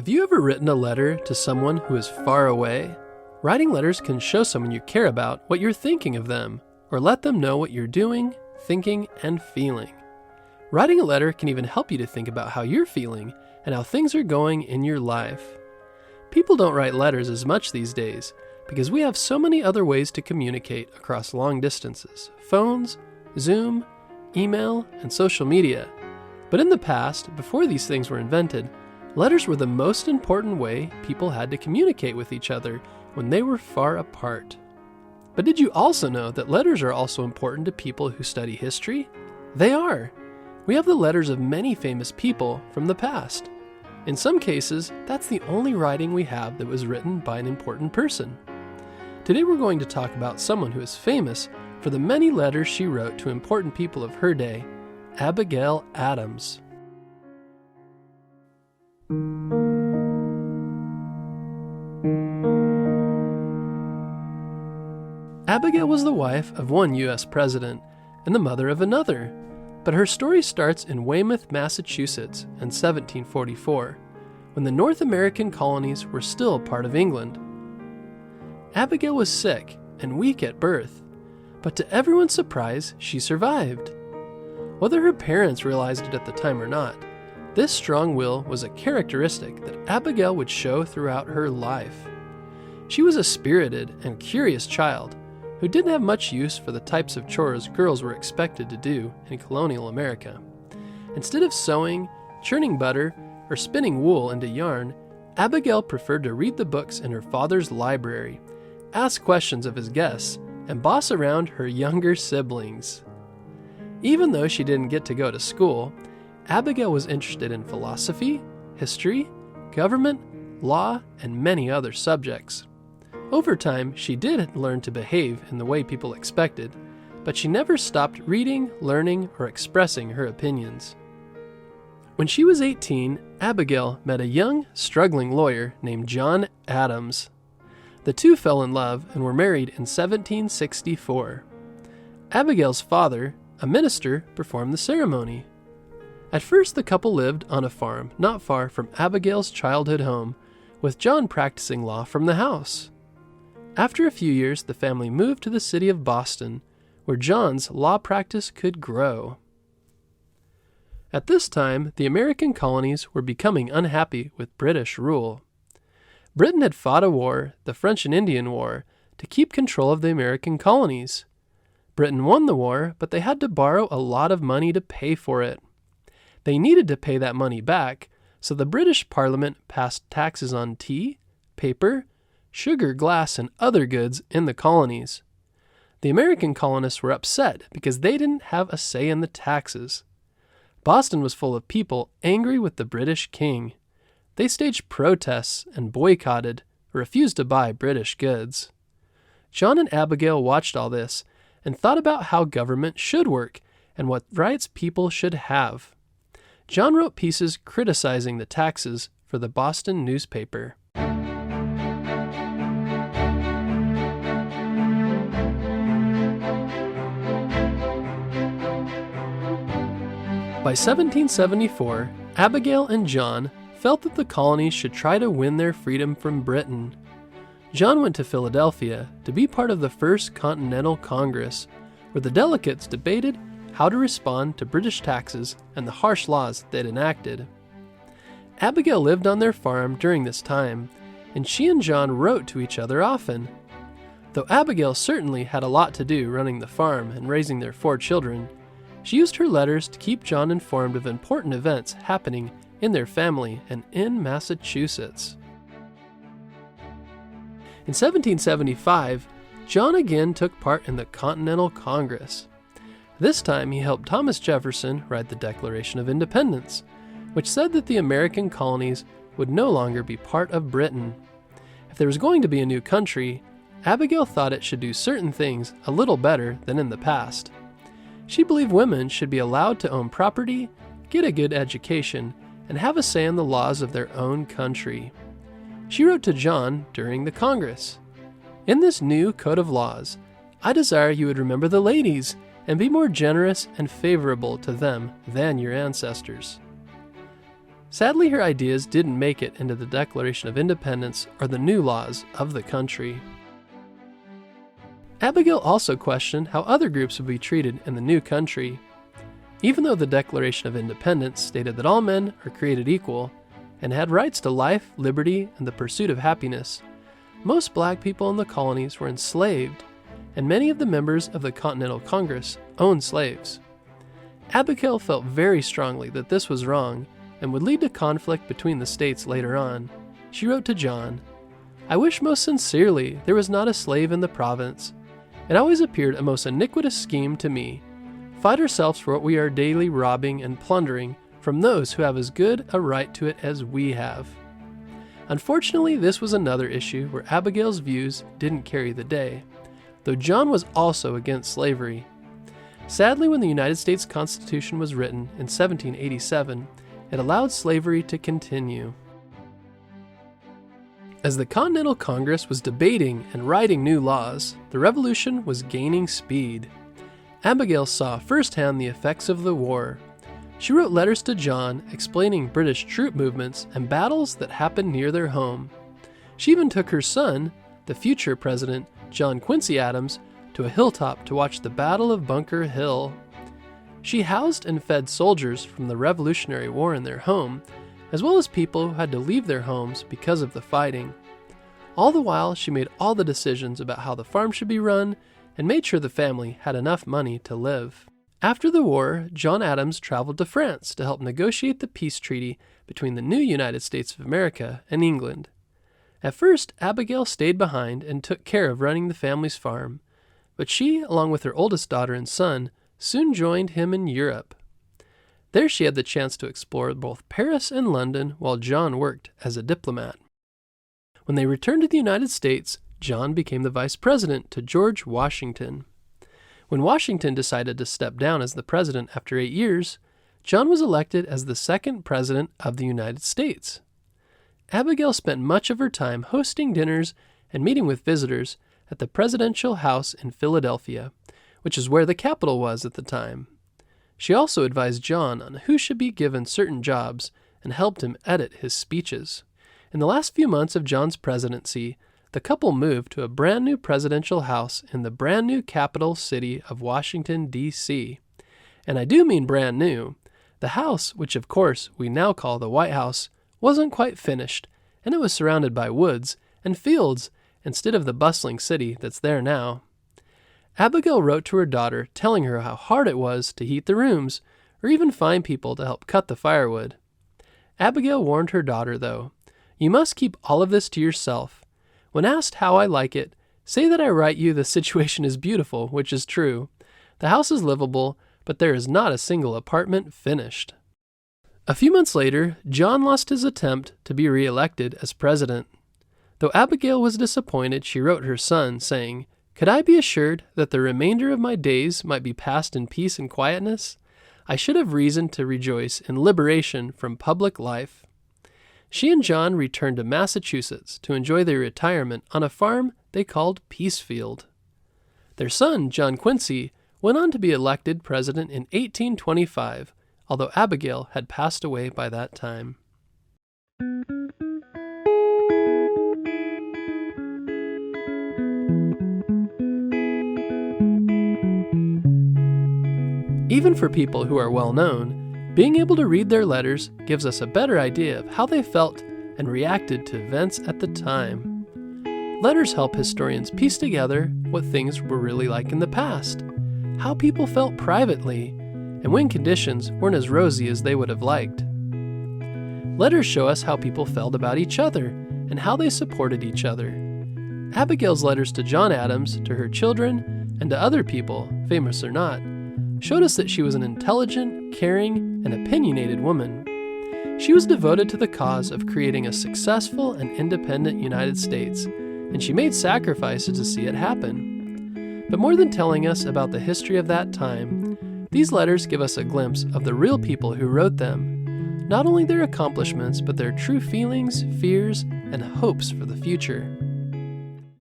Have you ever written a letter to someone who is far away? Writing letters can show someone you care about what you're thinking of them, or let them know what you're doing, thinking, and feeling. Writing a letter can even help you to think about how you're feeling and how things are going in your life. People don't write letters as much these days because we have so many other ways to communicate across long distances: phones, Zoom, email, and social media. But in the past, before these things were invented, letters were the most important way people had to communicate with each other when they were far apart. But did you also know that letters are also important to people who study history? They are. We have the letters of many famous people from the past. In some cases, that's the only writing we have that was written by an important person. Today we're going to talk about someone who is famous for the many letters she wrote to important people of her day, Abigail Adams. Abigail was the wife of one U.S. president and the mother of another, but her story starts in Weymouth, Massachusetts in 1744, when the North American colonies were still part of England. Abigail was sick and weak at birth, but to everyone's surprise, she survived. Whether her parents realized it at the time or not, this strong will was a characteristic that Abigail would show throughout her life. She was a spirited and curious child who didn't have much use for the types of chores girls were expected to do in colonial America. Instead of sewing, churning butter, or spinning wool into yarn, Abigail preferred to read the books in her father's library, ask questions of his guests, and boss around her younger siblings. Even though she didn't get to go to school, Abigail was interested in philosophy, history, government, law, and many other subjects. Over time, she did learn to behave in the way people expected, but she never stopped reading, learning, or expressing her opinions. When she was 18, Abigail met a young, struggling lawyer named John Adams. The two fell in love and were married in 1764. Abigail's father, a minister, performed the ceremony. At first, the couple lived on a farm not far from Abigail's childhood home, with John practicing law from the house. After a few years, the family moved to the city of Boston, where John's law practice could grow. At this time, the American colonies were becoming unhappy with British rule. Britain had fought a war, the French and Indian War, to keep control of the American colonies. Britain won the war, but they had to borrow a lot of money to pay for it. They needed to pay that money back, so the British Parliament passed taxes on tea, paper, sugar, glass, and other goods in the colonies. The American colonists were upset because they didn't have a say in the taxes. Boston was full of people angry with the British king. They staged protests and boycotted or refused to buy British goods. John and Abigail watched all this and thought about how government should work and what rights people should have. John wrote pieces criticizing the taxes for the Boston newspaper. By 1774, Abigail and John felt that the colonies should try to win their freedom from Britain. John went to Philadelphia to be part of the First Continental Congress, where the delegates debated how to respond to British taxes and the harsh laws they'd enacted. Abigail lived on their farm during this time, and she and John wrote to each other often. Though Abigail certainly had a lot to do running the farm and raising their 4 children, she used her letters to keep John informed of important events happening in their family and in Massachusetts. In 1775, John again took part in the Continental Congress. This time he helped Thomas Jefferson write the Declaration of Independence, which said that the American colonies would no longer be part of Britain. If there was going to be a new country, Abigail thought it should do certain things a little better than in the past. She believed women should be allowed to own property, get a good education, and have a say in the laws of their own country. She wrote to John during the Congress, "In this new code of laws, I desire you would remember the ladies and be more generous and favorable to them than your ancestors." Sadly, her ideas didn't make it into the Declaration of Independence or the new laws of the country. Abigail also questioned how other groups would be treated in the new country. Even though the Declaration of Independence stated that all men are created equal and had rights to life, liberty, and the pursuit of happiness, most black people in the colonies were enslaved, and many of the members of the Continental Congress owned slaves. Abigail felt very strongly that this was wrong and would lead to conflict between the states later on. She wrote to John, "I wish most sincerely there was not a slave in the province. It always appeared a most iniquitous scheme to me. Fight ourselves for what we are daily robbing and plundering from those who have as good a right to it as we have." Unfortunately, this was another issue where Abigail's views didn't carry the day, though John was also against slavery. Sadly, when the United States Constitution was written in 1787, it allowed slavery to continue. As the Continental Congress was debating and writing new laws, the revolution was gaining speed. Abigail saw firsthand the effects of the war. She wrote letters to John explaining British troop movements and battles that happened near their home. She even took her son, the future President John Quincy Adams, to a hilltop to watch the Battle of Bunker Hill. She housed and fed soldiers from the Revolutionary War in their home, as well as people who had to leave their homes because of the fighting. All the while, she made all the decisions about how the farm should be run and made sure the family had enough money to live. After the war, John Adams traveled to France to help negotiate the peace treaty between the new United States of America and England. At first, Abigail stayed behind and took care of running the family's farm, but she, along with her oldest daughter and son, soon joined him in Europe. There she had the chance to explore both Paris and London while John worked as a diplomat. When they returned to the United States, John became the vice president to George Washington. When Washington decided to step down as the president after 8 years, John was elected as the second president of the United States. Abigail spent much of her time hosting dinners and meeting with visitors at the presidential house in Philadelphia, which is where the Capitol was at the time. She also advised John on who should be given certain jobs and helped him edit his speeches. In the last few months of John's presidency, the couple moved to a brand new presidential house in the brand new capital city of Washington, D.C. And I do mean brand new. The house, which of course we now call the White House, wasn't quite finished, and it was surrounded by woods and fields instead of the bustling city that's there now. Abigail wrote to her daughter telling her how hard it was to heat the rooms or even find people to help cut the firewood. Abigail warned her daughter, though, "You must keep all of this to yourself. When asked how I like it, say that I write you the situation is beautiful, which is true. The house is livable, but there is not a single apartment finished." A few months later, John lost his attempt to be re-elected as president. Though Abigail was disappointed, she wrote her son, saying, "Could I be assured that the remainder of my days might be passed in peace and quietness? I should have reason to rejoice in liberation from public life." She and John returned to Massachusetts to enjoy their retirement on a farm they called Peacefield. Their son, John Quincy, went on to be elected president in 1825, although Abigail had passed away by that time. Even for people who are well known, being able to read their letters gives us a better idea of how they felt and reacted to events at the time. Letters help historians piece together what things were really like in the past, how people felt privately, and when conditions weren't as rosy as they would have liked. Letters show us how people felt about each other and how they supported each other. Abigail's letters to John Adams, to her children, and to other people, famous or not, showed us that she was an intelligent, caring, and opinionated woman. She was devoted to the cause of creating a successful and independent United States, and she made sacrifices to see it happen. But more than telling us about the history of that time, these letters give us a glimpse of the real people who wrote them, not only their accomplishments, but their true feelings, fears, and hopes for the future.